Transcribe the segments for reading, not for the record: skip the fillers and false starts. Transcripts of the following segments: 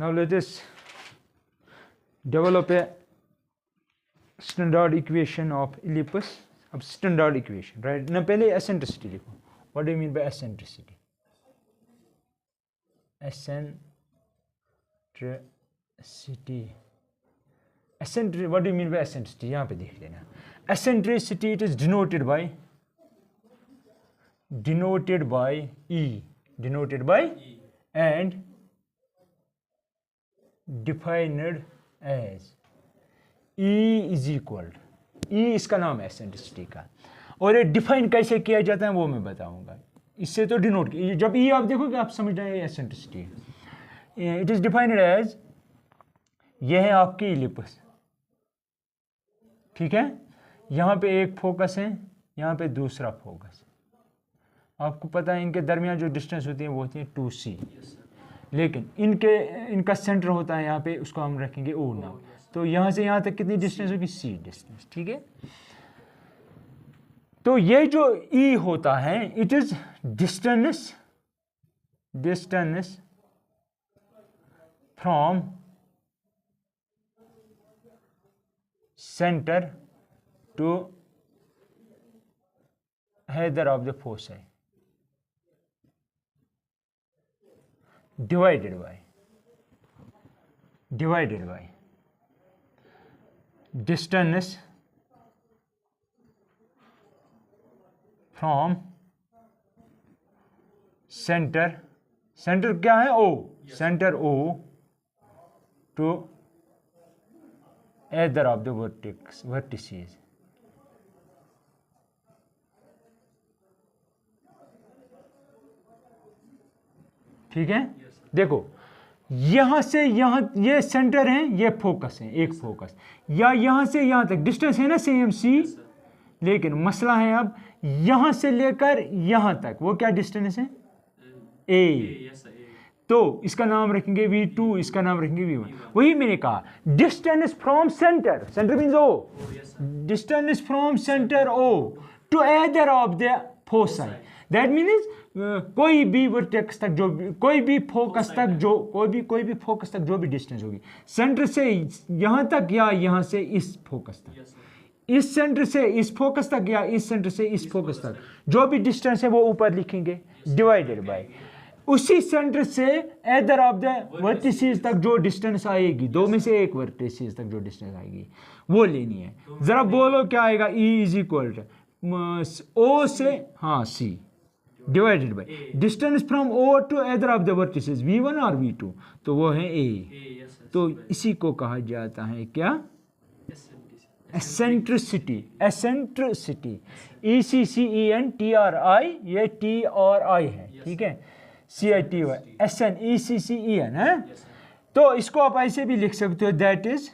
Now let us develop a standard equation of ellipse. अब standard equation, right? ना पहले eccentricity लिखो. What do you mean by eccentricity? Eccentricity. What do you mean by eccentricity? यहाँ पे देख लेना. Eccentricity, it is denoted by E, and defined as E is equal. E इसका नाम है eccentricity का, और ये डिफाइन कैसे किया जाता है वो मैं बताऊंगा. इससे तो डिनोट, जब E आप देखोगे आप समझ जाएंगे eccentricity. It is defined as, यह है आपकी इलिप्स, ठीक है. यहाँ पे एक फोकस है, यहाँ पे दूसरा फोकस. आपको पता है इनके दरमियान जो डिस्टेंस होती है वो होती है 2c, लेकिन इनका सेंटर होता है यहाँ पे, उसको हम रखेंगे O नाम. तो यहाँ से यहाँ तक कितनी डिस्टेंस होगी? c डिस्टेंस, ठीक है. तो ये जो E होता है, it is distance from center to header of the foci divided by distance from center क्या है? O, center O to either of the vertices. ठीक है. देखो यहां से यहां, ये सेंटर है, ये फोकस है, एक फोकस, या यहां से यहां तक डिस्टेंस है ना सेम c, लेकिन मसला है अब यहां से लेकर यहां तक वो क्या डिस्टेंस है? a. तो इसका नाम रखेंगे v2, इसका नाम रखेंगे v1. वही मैंने कहा, distance from center means o, distance from center o to either of the foci. That means कोई भी वर्टेक्स तक जो भी, कोई भी फोकस तक जो भी डिस्टेंस होगी, सेंटर से यहां तक या यहां से इस फोकस तक, इस सेंटर से इस फोकस तक या इस सेंटर से इस फोकस तक, जो भी डिस्टेंस है वो ऊपर लिखेंगे डिवाइडेड बाय उसी सेंटर से either ऑफ द वर्टिसेस तक जो डिस्टेंस आएगी, दो में से एक वर्टिसेस तक जो डिस्टेंस आएगी वो लेनी है. जरा बोलो क्या आएगा? E is equal to O से C divided by distance from O to either of the vertices V1 और V2, तो वो है A. तो इसी को कहा जाता है क्या? एसेंट्रिसिटी. ECCENTRI, ये T और I है, ठीक है. CITY ECCEN है. तो इसको आप ऐसे भी लिख सकते हो, that is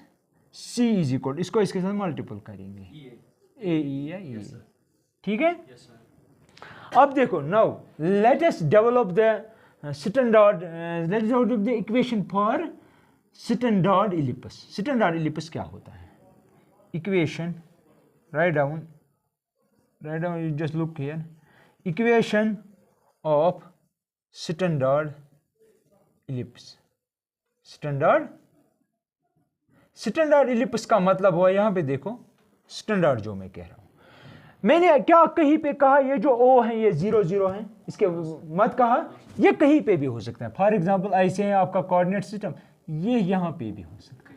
C is equal, इसको इसके साथ मल्टीपल करेंगे, AE या E, ठीक है. अब देखो, now let us develop the standard, let us develop the equation for standard ellipse. Standard ellipse क्या होता है? Equation, write down, you just look here, equation of standard ellipse. Standard ellipse का मतलब हुआ, यहां पे देखो स्टैंडर्ड जो मैं कह रहा हूं, मैंने क्या कहीं पे कहा ये जो O है ये 0 0 है, इसके मत कहा, ये कहीं पे भी हो सकता है. फॉर एग्जांपल ऐसे है आपका कोऑर्डिनेट सिस्टम, ये यहां पे भी हो सकता है,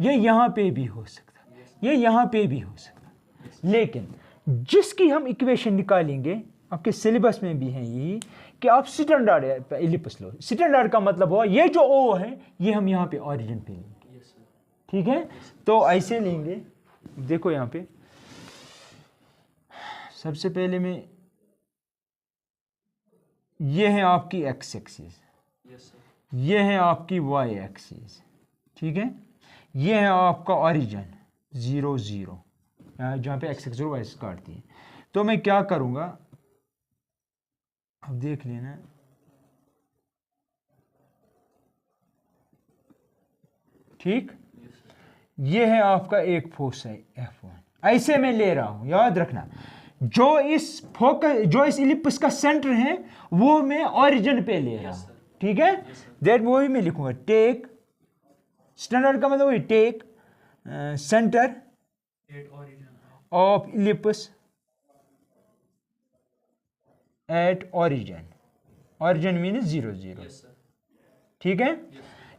ये यहां पे भी हो सकता है, ये यहां पे भी हो सकता है. लेकिन जिसकी हम इक्वेशन निकालेंगे, आपके सिलेबस में भी है यही कि आप स्टैंडर्ड इलिप्स लो. स्टैंडर्ड का मतलब हुआ ये जो O है ये हम यहाँ पे ऑरिजिन पे लेंगे, ठीक है. तो ऐसे लेंगे, देखो यहाँ पे सबसे पहले में ये है आपकी x एक्सिस, ये है आपकी y एक्सिस, ठीक है. ये है आपका ऑरिजिन 0 0, जहाँ पे x 0 y काटती है. तो मैं क्या करूँगा, अब देख लेना, ठीक. ये है आपका एक फोकस F1, ऐसे मैं ले रहा हूँ, याद रखना. जो इस इलिप्स का सेंटर है वो मैं ऑरिजिन पे ले रहा हूँ, ठीक है, दैट वही मैं लिखूंगा, टेक, स्टैंडर्ड का मतलब वही, take center of ellipse at origin, origin mean 0 0, ठीक है।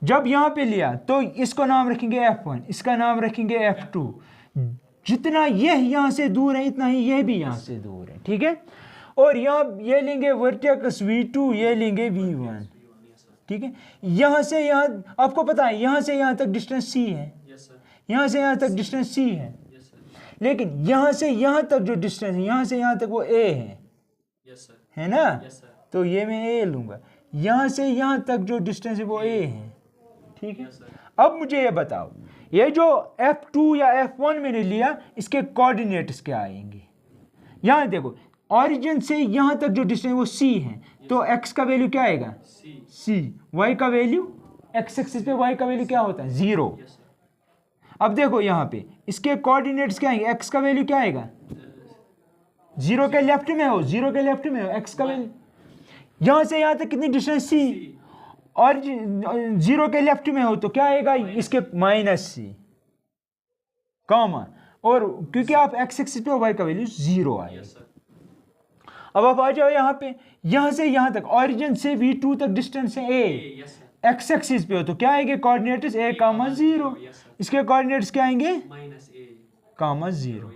जब यहां पे लिया तो इसको नाम रखेंगे F1, इसका नाम रखेंगे F2, जितना यह यहां से दूर है इतना ही यह भी यहां से दूर है, ठीक है। और यहां ये लेंगे वर्टेक्स V2, ये लेंगे V1, ठीक है। यहां से यहां आपको पता है यहां से यहां तक डिस्टेंस C है, यहां से यहां तक डिस्टेंस C है, लेकिन यहां से यहां तक जो डिस्टेंस है यहां से यहां तक वो A है ना, तो ये मैं A लूंगा, यहां से यहां तक जो डिस्टेंस है वो A है, ठीक है। अब मुझे ये बताओ, ये जो F2 या F1 मैंने लिया इसके कोऑर्डिनेट्स क्या आएंगे। यहां देखो, ओरिजिन से यहां तक जो डिस्टेंस वो C है, तो x का वैल्यू क्या आएगा C, y का वैल्यू, x एक्सिस पे y का वैल्यू क्या होता है 0। अब देखो यहां पे इसके कोऑर्डिनेट्स क्या आएंगे, x का वैल्यू क्या आएगा, 0 के लेफ्ट में हो, 0 के लेफ्ट में हो, x का वैल्यू, यहां से यहां तक कितनी डिस्टेंस C, और 0 के लेफ्ट में हो तो क्या आएगा इसके -C, कॉमा, और क्योंकि आप x एक्सिस पे हो y का वैल्यू 0 आएगा। अब आप आ जाओ यहाँ पे, यहाँ से यहाँ तक ओरिजिन से V2 तक डिस्टेंस है A, x एक्सिस पे हो तो क्या आएंगे कोऑर्डिनेट्स A, 0, इसके कोऑर्डिनेट्स क्या आएंगे -0।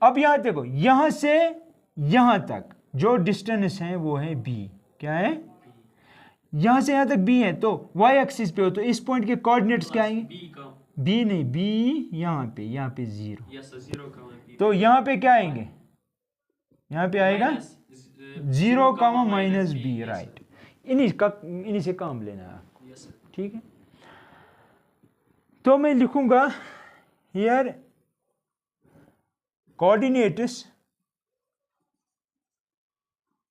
अब यहाँ देखो, यहाँ से यहाँ तक जो डिस्टेंस है वो है B, क्या है, यहाँ से यहाँ तक B है, तो y एक्सिस पे हो तो इस पॉइंट के कोऑर्डिनेट्स क्या आएंगे, B नहीं, B यहाँ पे 0, तो यहाँ पे क्या आएंगे, यहाँ पे आएगा 0, -B, राइट। इन्हीं से काम लेना है आपको, ठीक है। तो मैं लिखूंगा here coordinates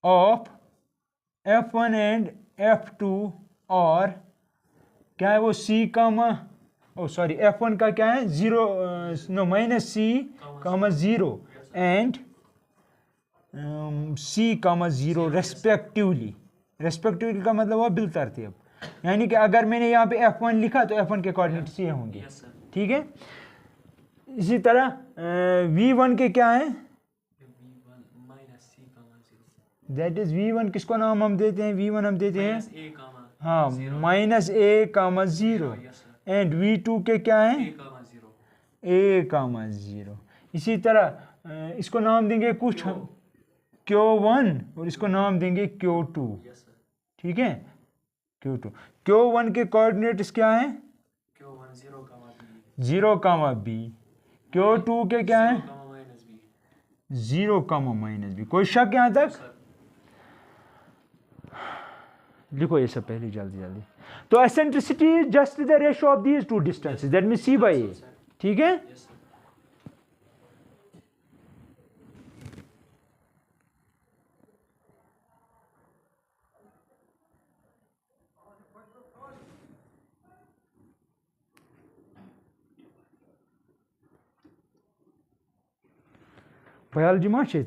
of F1 and F2, और क्या है वो C, F1 का क्या है -C, -0 एंड C, 0 रेस्पेक्टिवली का मतलब हुआ बिल तरतीब, यानी कि अगर मैंने यहाँ पे F1 लिखा तो F1 के कोऑर्डिनेट्स ये होंगे, ठीक है। इसी तरह V1 के क्या है, दैट इज V1 किसको नाम हम देते हैं, V1 हम देते हैं हाँ -A, 0, एंड V2 के क्या है A, 0। इसी तरह इसको नाम देंगे कुछ Q1 और इसको नाम देंगे Q2, ठीक है, Q2। Q1 के कोऑर्डिनेट्स क्या है 0, B, Q2 के क्या है 0, -B। कोई शक यहाँ तक, लिखो ये सब पहले जल्दी। तो eccentricity is just the ratio of these two distances, that means C/A, ठीक है। बायोलॉजी मा सो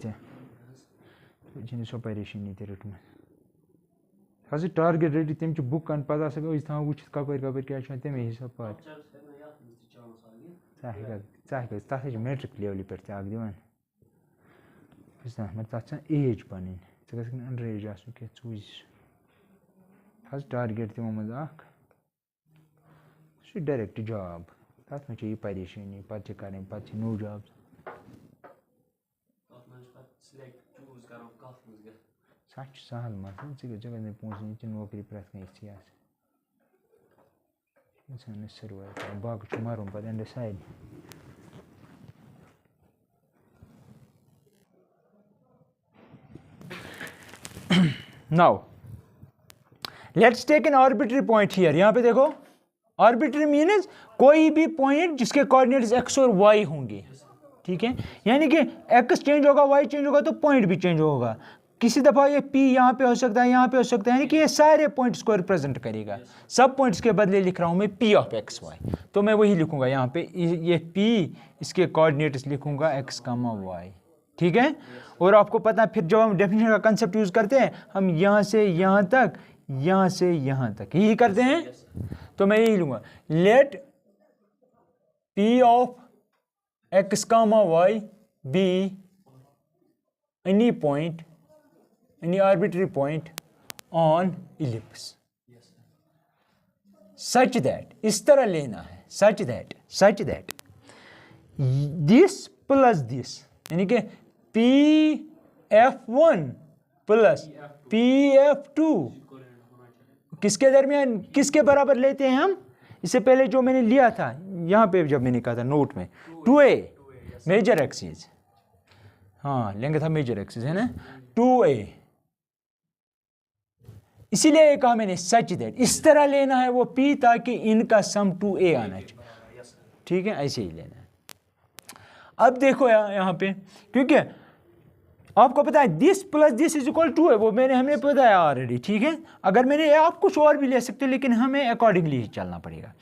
परेशानी ते रटम हज टारगेट रटी तम बुक अन पता सब था वो कपर क्या तमे हिसाब पा तथ मेट्रिक लेवल पे दिवान मगर तथ एज पन अंडर एज आज टारगेट तमो मज डायरेक्ट जॉब तथ में यह परेशानी पे कर पे नो जॉब सच सहल मत जगह पोस नौकरी प्रेथ कह इंसान सर्वाइव कर बाकी मारूँ पे and side now let's take an arbitrary point here. यहाँ पे देखो आर्बिट्री मीन्स कोई भी पॉइंट जिसके कोऑर्डिनेट्स x और y होंगे, ठीक है, यानी कि x चेंज होगा y चेंज होगा तो पॉइंट भी चेंज होगा। किसी दफ़ा ये p यहाँ पे हो सकता है, यहाँ पे हो सकता है, यानी कि ये सारे पॉइंट्स को रिप्रेजेंट करेगा। सब पॉइंट्स के बदले लिख रहा हूँ मैं p ऑफ x y, तो मैं वही लिखूंगा यहाँ पे, ये p इसके कोऑर्डिनेट्स लिखूंगा x, y, ठीक है। और आपको पता है फिर जब हम डेफिनेशन का कंसेप्ट यूज़ करते हैं हम यहाँ से यहाँ तक यहाँ से यहाँ तक, यही करते हैं। तो मैं यही लूँगा, let P of X comma Y be any point, any arbitrary point on ellipse such that, इस तरह लेना है, such that this plus this, यानी कि Pf1 प्लस Pf2 किसके दरमियान, किसके बराबर लेते हैं हम? इससे पहले जो मैंने लिया था यहाँ पे, जब मैंने कहा था नोट में 2a मेजर एक्सिस, हाँ लेंगे था मेजर एक्सिस है ना, 2a, इसीलिए कहा मैंने सच दैट, इस तरह लेना है वो P ताकि इनका सम 2a आना चाहिए, ठीक है, ऐसे ही लेना है। अब देखो यहाँ पे, क्योंकि आपको पता है this plus this is equal to है, वो हमने बताया ऑलरेडी, ठीक है। अगर मैंने आप कुछ और भी ले सकते, लेकिन हमें अकॉर्डिंगली ही चलना पड़ेगा।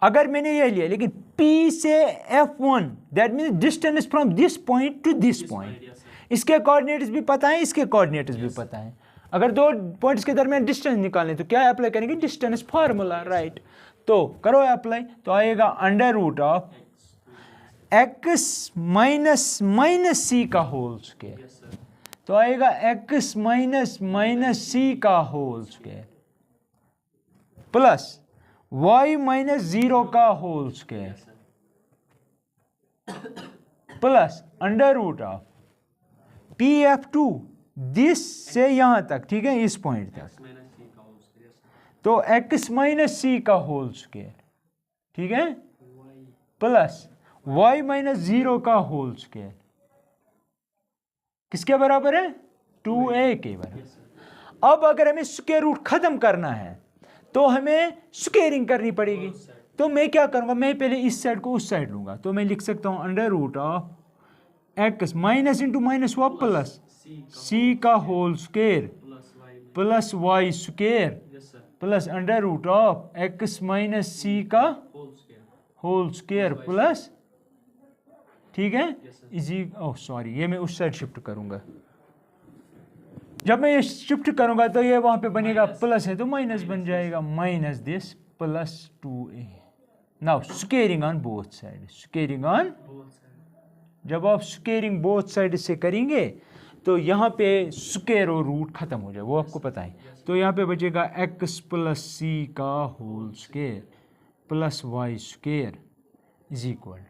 अगर मैंने ये लिया, लेकिन P से F1 that means distance from this point two this point, इसके कोऑर्डिनेट्स भी पता है, इसके कोऑर्डिनेट्स भी पता है। अगर दो पॉइंट्स के दरमियान डिस्टेंस निकालने तो क्या अप्लाई करेंगे, डिस्टेंस फार्मूला, राइट। तो करो अप्लाई, तो आएगा under root of x minus minus सी का होल स्क्वायर, तो आएगा एक्स माइनस माइनस सी का whole square plus Y minus 0 का whole square plus under root of Pf2 this से यहां तक, ठीक है, इस पॉइंट तक, तो एक्स माइनस सी का होल स्क्वायर, ठीक है, प्लस y माइनस 0 का होल स्क्वायर किसके बराबर है, 2a के बराबर। अब अगर हमें स्क्वायर रूट खत्म करना है तो हमें स्क्वेयरिंग करनी पड़ेगी। तो मैं क्या करूंगा, मैं पहले इस साइड को उस साइड लूंगा, तो मैं लिख सकता हूं under root of x minus into minus हुआ प्लस सी का whole square plus Y square plus under root of x minus सी का होल स्क्वायर प्लस, ठीक है, इजी, ओह सॉरी, ये मैं उस साइड शिफ्ट करूंगा। जब मैं ये शिफ्ट करूंगा तो ये वहां पे बनेगा प्लस है तो माइनस बन जाएगा, minus this plus 2a। Now squaring on both side, squaring on, जब आप स्क्वेयरिंग बोथ साइड से करेंगे तो यहाँ पे स्क्वेयर और रूट खत्म हो जाए, वो आपको पता है। तो यहाँ पे बचेगा एक्स प्लस सी का whole square plus Y square is equal,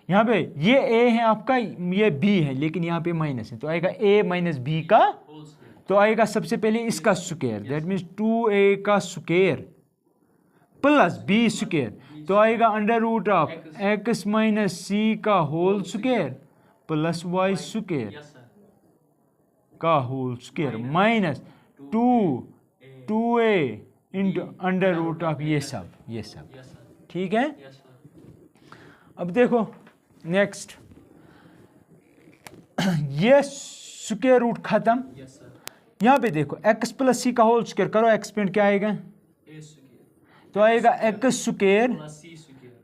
यहाँ पे ये a है आपका, ये b है, लेकिन यहाँ पे माइनस है, तो आएगा a माइनस b का, तो आएगा सबसे पहले इसका स्क्वायर, दैट मीन्स 2a का स्क्वायर प्लस b स्क्वायर, तो आएगा under root of x minus सी का whole square plus Y square का whole square minus 2a into under root of ये सब, ठीक है। अब देखो नेक्स्ट, ये स्क्वायर रूट खत्म, यहाँ पे देखो एक्स प्लस सी का होल स्क्वायर करो, एक्सपेंड क्या आएगा, तो आएगा x square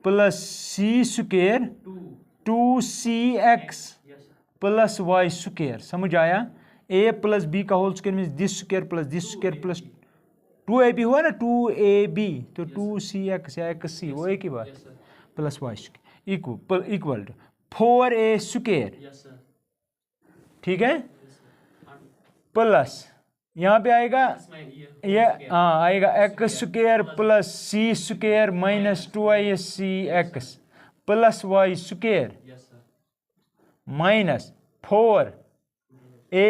plus c square 2cx plus Y square, समझ आया। a प्लस बी का whole square means this square plus 2ab हुआ ना, 2ab, तो 2cx या xc वो एक ही बात, plus Y square equal to 4a square, ठीक है, प्लस यहाँ पे आएगा ये आएगा x square plus c square minus 2icx plus Y square minus 4a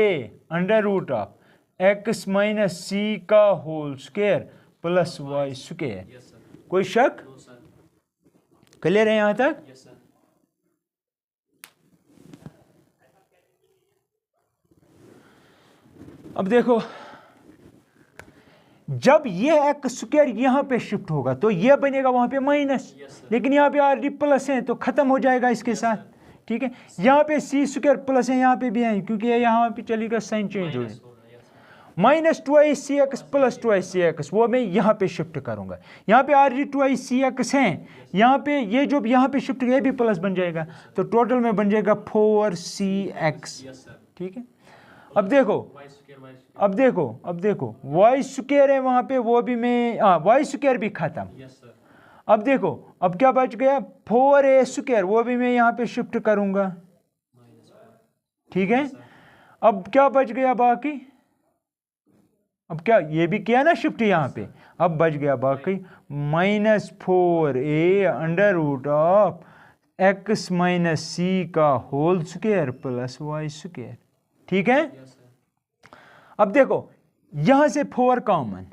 under root of x minus सी का whole square plus Y square. कोई शक, क्लियर है यहाँ तक? अब देखो, जब ये एक्स स्क्वायर यहां पे शिफ्ट होगा तो ये बनेगा वहां पे माइनस, लेकिन यहाँ पे ऑलरेडी प्लस है तो खत्म हो जाएगा इसके साथ, ठीक है। यहाँ पे सी स्क्वायर प्लस है, यहाँ पे भी है, क्योंकि यहाँ पे चलेगा साइन चेंज हो गया, माइनस 2icx प्लस 2icx, वो मैं यहाँ पे शिफ्ट करूंगा। यहाँ पे ऑलरेडी 2icx है, यहाँ पे ये जो यहाँ पे शिफ्ट ये भी प्लस बन जाएगा, तो टोटल में बन जाएगा 4cx, ठीक है। अब देखो वाई स्क्वायर है वहां पे, वो भी मैं वाई स्क्वायर भी खत्म। अब देखो अब क्या बच गया 4a स्क्वायर, वो भी मैं यहाँ पे शिफ्ट करूंगा, ठीक है। अब क्या बच गया बाकी, अब क्या ये भी किया ना शिफ्ट यहाँ पे, अब बच गया बाकी -4a under root of x minus सी का whole square plus Y square, ठीक है। अब देखो यहां से 4 common,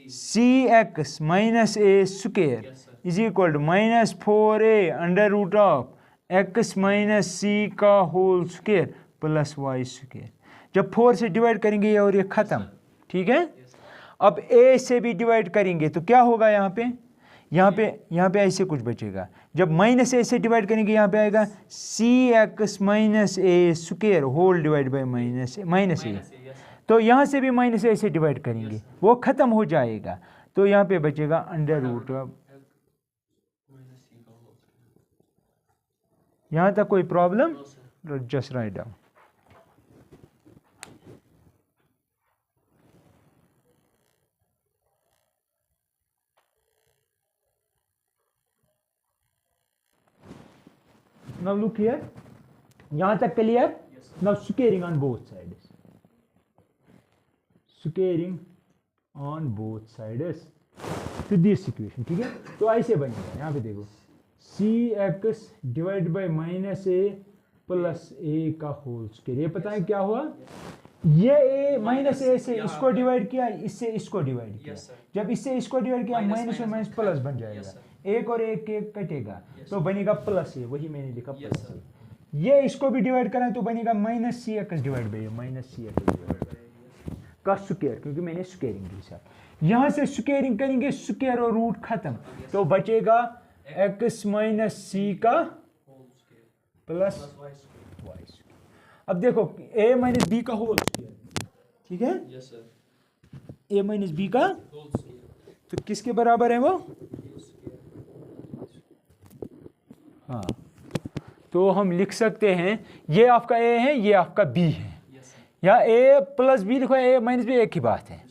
c x minus a square is equal to -4a under root of x minus सी का whole square plus Y square. जब 4 से डिवाइड करेंगे और ये खत्म, ठीक है। अब a से भी डिवाइड करेंगे तो क्या होगा यहाँ पे ऐसे कुछ बचेगा। जब -a से डिवाइड करेंगे यहाँ पे आएगा c x minus a square whole divide by minus a. तो यहाँ से भी -a से डिवाइड करेंगे, वो खत्म हो जाएगा, तो यहाँ पे बचेगा अंडर रूट ऑफ। यहाँ तक कोई problem? Just write down. Now look here, यहाँ तक clear? Now squaring on both sides, squaring on both sides to this equation, ठीक है। तो ऐसे बनेगा, यहाँ पे देखो c x divide by -a plus a का होल स्क्वायर। ये पता है क्या हुआ, ये a से इसको डिवाइड किया, इससे इसको डिवाइड किया, जब इससे इसको डिवाइड किया माइनस और माइनस प्लस बन जाएगा, एक और एक कटेगा तो बनेगा प्लस ए, वही मैंने लिखा प्लस ए। ये इसको भी डिवाइड करा तो बनेगा -c x divide by -c x divide by का स्क्वायर, क्योंकि मैंने स्क्वायरिंग की सर। यहाँ से स्क्वायरिंग करेंगे, स्क्वायर और रूट खत्म, तो बचेगा x माइनस सी का प्लस वाई स्क्वायर। अब देखो a माइनस बी का होल स्क्वायर, ठीक है, a माइनस बी का, तो किसके बराबर है वो? हाँ, तो हम लिख सकते हैं ये आपका a है, ये आपका b है, या a प्लस बी लिखो, a माइनस बी एक ही बात है।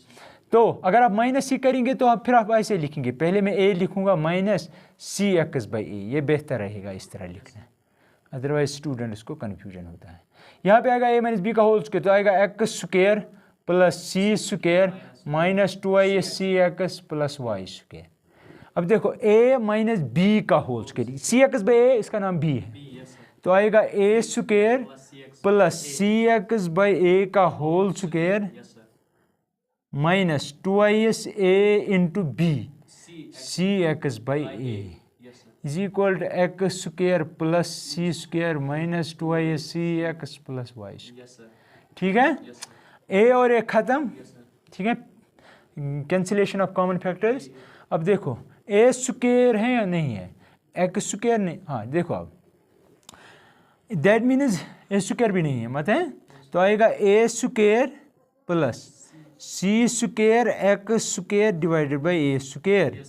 तो अगर आप -c करेंगे तो आप फिर आप ऐसे लिखेंगे, पहले मैं a लिखूंगा -c(x) बाई a, ये बेहतर रहेगा इस तरह लिखना, अदरवाइज स्टूडेंट्स को कन्फ्यूजन होता है। यहाँ पे आएगा a माइनस बी का होल स्क्वायर, तो आएगा x square plus c square minus 2ac(x) plus Y square. अब देखो a माइनस बी का whole square, c(x) by a इसका नाम b है, तो आएगा a square plus c(x) by a का whole square minus 2a into B c(x) by a is equal to x square plus c square minus 2ac(x) plus Y square, ठीक है। a और a खत्म, ठीक है, कैंसिलेशन ऑफ कॉमन फैक्टर्स। अब देखो a square है या नहीं है, x स्क्वायर नहीं, हाँ देखो अब दैट मीन्स a स्क्वायर भी नहीं है मत है, तो आएगा a square plus c square x square divided by a square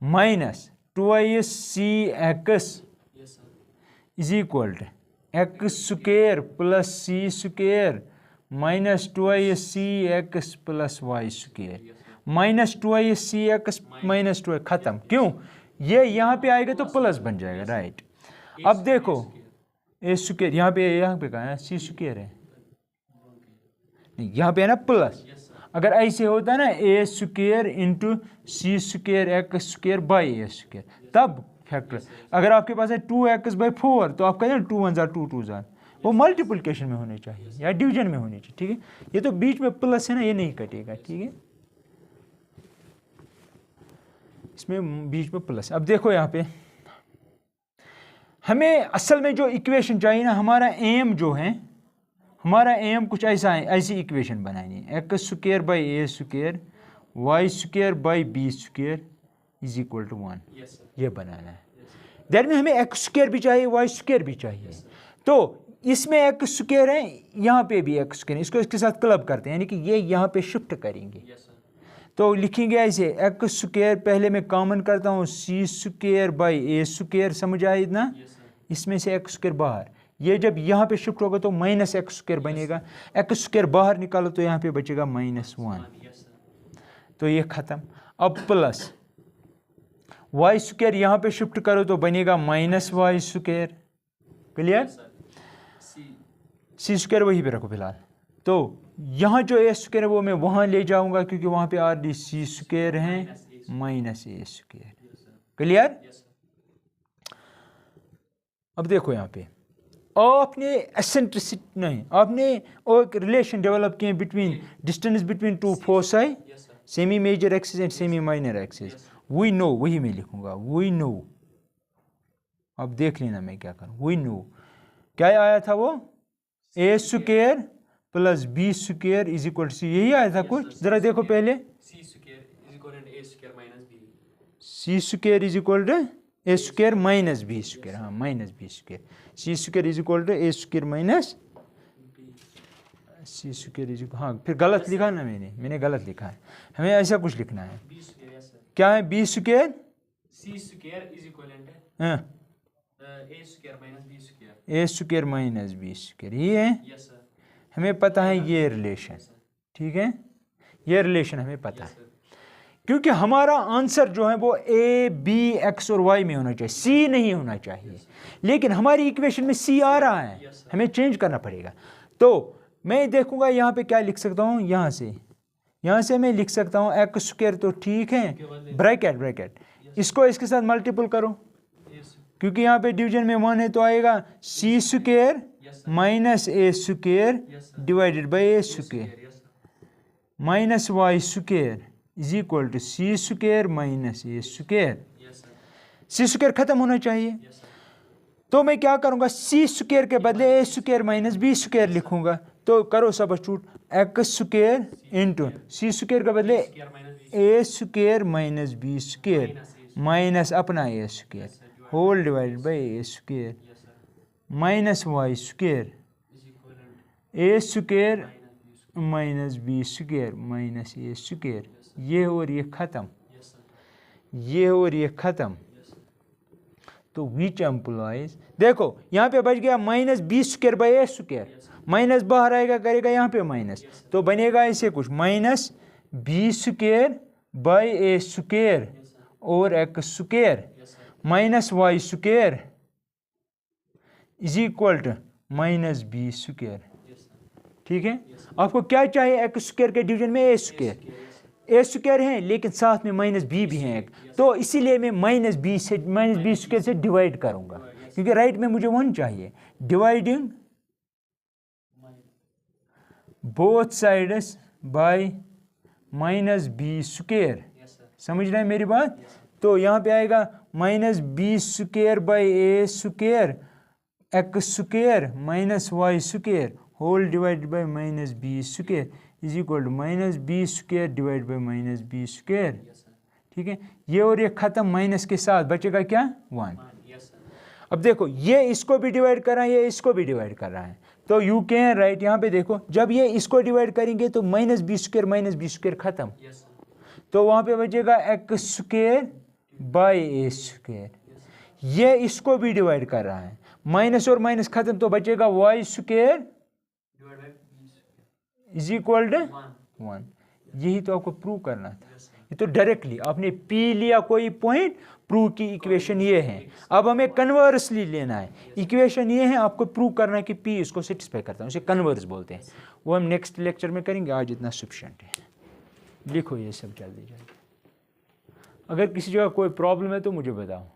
minus 2ac(x) is equal to x square plus c square minus 2ac(x) plus Y square, minus 2ac(x) minus 2 खत्म, क्यों, ये यहाँ पे आएगा तो प्लस बन जाएगा, राइट। अब देखो a स्क्वायर यहाँ पे कहाँ है, c स्क्वायर है, नहीं यहाँ पे है ना प्लस। अगर ऐसे होता ना a square into c square x square by a square, तब फैक्टर। अगर आपके पास है 2x बाई 4 तो आप कहें 2 1 2 2 जार, वो मल्टीप्लिकेशन में होने चाहिए या डिवीजन में होनी चाहिए, ठीक है। ये तो बीच में प्लस है ना, ये नहीं कटेगा, ठीक है, इसमें बीच में प्लस। अब देखो यहाँ पे हमें असल में जो इक्वेशन चाहिए ना, हमारा एम जो है, हमारा एम कुछ ऐसा है, ऐसी इक्वेशन बनानी है, x square by a square Y square by B square is equal to 1, ये बनाना है। दैट मीन हमें x स्क्वायर भी चाहिए, वाई स्क्वायर भी चाहिए, तो इसमें x स्क्वायर है, यहाँ पे भी x स्क्वायर है, इसको इसके साथ क्लब करते हैं, यानी कि ये यहाँ पे शिफ्ट करेंगे, तो लिखेंगे ऐसे x स्क्वायर, पहले मैं कॉमन करता हूँ c square by a square, समझ आए इतना, इसमें से x स्क्वायर बाहर, ये जब यहाँ पे शिफ्ट होगा तो माइनस एक्स स्क्वायर बनेगा, एक्स स्क्वायर बाहर निकालो तो यहाँ पे बचेगा -1, तो ये ख़त्म। अब प्लस वाई स्क्वायर यहाँ पे शिफ्ट करो तो बनेगा -y स्क्वायर, क्लियर। सी स्क्वायर वहीं पे रखो फिलहाल, तो यहाँ जो ए स्क्वायर है वो मैं वहाँ ले जाऊँगा क्योंकि वहाँ पे ऑलरेडी सी स्क्वायर है -a स्क्वायर, क्लियर। अब देखो यहाँ पे आपने एसेंट्रिसिटी नहीं, आपने एक रिलेशन डेवलप किए between distance between two foci, semi major axis and semi minor axis. We know, वही मैं लिखूंगा, वी नो। अब देख लेना मैं क्या करूँ। वी नो क्या आया था वो, a square plus b square is equal to c, यही आया था कुछ। जरा देखो पहले, c square is equal to A square minus B square, हाँ minus B square, C square is equal to A square minus c square is equal, हाँ फिर गलत लिखा ना मैंने गलत लिखा है, हमें ऐसा कुछ लिखना है। क्या है B square, C square is equal to A square minus B square, ये है हमें पता है ये रिलेशन, ठीक है, ये रिलेशन हमें पता है क्योंकि हमारा आंसर जो है वो ए बी एक्स और वाई में होना चाहिए, सी नहीं होना चाहिए, लेकिन हमारी इक्वेशन में सी आ रहा है, हमें चेंज करना पड़ेगा। तो मैं देखूंगा यहाँ पे क्या लिख सकता हूँ, यहाँ से मैं लिख सकता हूँ एक्स स्क्वायर, तो ठीक है, ब्रैकेट इसको इसके साथ मल्टीपल करो क्योंकि यहाँ पे डिवीजन में 1 है तो आएगा c square minus a square divided by A square minus Y square is equal to c square minus a square. C square खत्म होना चाहिए, तो मैं क्या करूँगा, सी स्क्वायर के बदले a square minus B square लिखूंगा, तो करो substitute, x square into c square के बदले a square minus B square minus अपना a square whole divided by A square minus Y square a square minus B square minus a square, ये और ये ख़त्म, ये और ये ख़त्म। तो विच एम्प्लॉइज, देखो यहाँ पे बच गया minus B square by A square, minus बाहर आएगा करेगा यहाँ पे माइनस, तो बनेगा ऐसे कुछ minus B square by A square और x square minus Y square is equal to minus B square, ठीक है। आपको क्या चाहिए, एक्स स्क्वायर के डिवीजन में ए स्क्वायर है लेकिन साथ में माइनस बी भी है एक, तो इसीलिए मैं माइनस बी स्क्वायर से डिवाइड करूंगा क्योंकि राइट में मुझे 1 चाहिए, dividing both sides by minus B square, समझ रहे हैं मेरी बात। तो यहाँ पे आएगा minus B square by A square X square minus Y square whole divided by minus B square is equal to minus B square divide by minus B square, ठीक है। ये और ये खत्म, माइनस के साथ बचेगा क्या 1। अब देखो ये इसको भी डिवाइड कर रहा है, ये इसको भी डिवाइड कर रहा है, तो यू कैन राइट, यहाँ पे देखो जब ये इसको डिवाइड करेंगे तो माइनस बी स्क्वायर खत्म, तो वहाँ पे बचेगा x square by A square, ये इसको भी डिवाइड कर रहा है, माइनस और माइनस खत्म, तो बचेगा Y square is equal to 1। यही तो आपको प्रूव करना था, ये तो डायरेक्टली आपने पी लिया कोई पॉइंट, प्रूव की इक्वेशन ये है। अब हमें कन्वर्सली लेना है, इक्वेशन ये है, आपको प्रूव करना है कि पी इसको सेटिस्फाई करता है, उसे कन्वर्स बोलते हैं, वो हम नेक्स्ट लेक्चर में करेंगे, आज इतना सफिशिएंट है। लिखो ये सब जल्दी जल्दी, अगर किसी जगह कोई प्रॉब्लम है तो मुझे बताओ।